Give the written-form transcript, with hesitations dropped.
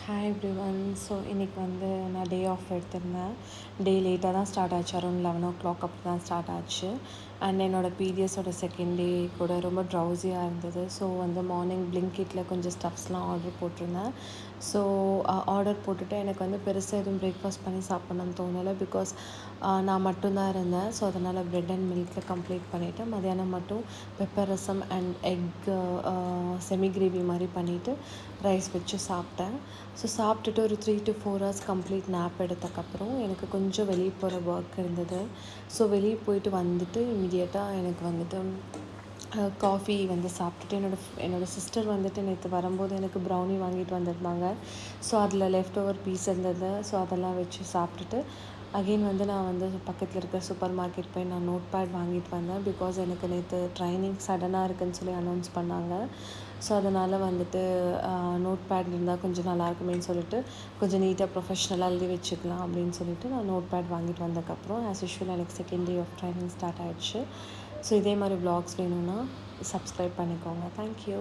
Hi everyone. So இன்றைக்கி நான் டே of எடுத்திருந்தேன். டே லேட்டாக தான் ஸ்டார்ட் ஆச்சு. அரௌண்ட் 11 o'clock அப்படி தான் ஸ்டார்ட் ஆச்சு. அண்ட் என்னோடய பீரியட்ஸோட செகண்ட் டே கூட ரொம்ப ட்ரௌசியாக இருந்தது. ஸோ மார்னிங் பிளிங்கிட்டில் கொஞ்சம் ஸ்டஃப்ஸ்லாம் ஆர்டர் போட்டிருந்தேன். ஸோ ஆர்டர் போட்டுட்டு எனக்கு பெருசாக எதுவும் பிரேக்ஃபாஸ்ட் பண்ணி சாப்பிட்ணுன்னு தோணலை. பிகாஸ் நான் மட்டும்தான் இருந்தேன். ஸோ அதனால் ப்ரெட் அண்ட் மில்கில் கம்ப்ளீட் பண்ணிவிட்டு மதியானம் மட்டும் pepper rasam and egg semi gravy மாதிரி பண்ணிவிட்டு ரைஸ் வச்சு சாப்பிட்டேன். ஸோ சாப்பிட்டுட்டு ஒரு 3 to 4 hours கம்ப்ளீட் நேப் எடுத்தக்கப்புறம் எனக்கு கொஞ்சம் வெளியே போகிற ஒர்க் இருந்தது. ஸோ வெளியே போயிட்டு வந்துட்டு இமீடியட்டாக எனக்கு காஃபி சாப்பிட்டுட்டு என்னோடய சிஸ்டர் நேற்று வரும்போது எனக்கு ப்ரௌனி வாங்கிட்டு வந்திருந்தாங்க. ஸோ அதில் லெஃப்ட் ஓவர் பீஸ் இருந்தது. ஸோ அதெல்லாம் வச்சு சாப்பிட்டுட்டு அகெயின் நான் பக்கத்தில் இருக்க சூப்பர் மார்க்கெட் போய் நான் நோட் பேட் வாங்கிட்டு வந்தேன். பிகாஸ் எனக்கு நேற்று ட்ரைனிங் சடனாக இருக்குதுன்னு சொல்லி அனௌன்ஸ் பண்ணாங்க. ஸோ அதனால் நோட் பேட் இருந்தால் கொஞ்சம் நல்லாயிருக்குமேன்னு சொல்லிட்டு கொஞ்சம் நீட்டாக ப்ரொஃபஷ்னலாக எழுதி வச்சுக்கலாம் அப்படின்னு சொல்லிட்டு நான் நோட் பேட் வாங்கிட்டு வந்ததுக்கப்புறம் ஆஸ் யூஷுவல் எனக்கு second day of training start ஆகிடுச்சு. ஸோ இதே மாதிரி வ்ளாக்ஸ் வேணும்னா சப்ஸ்கிரைப் பண்ணிக்கோங்க. தேங்க்யூ.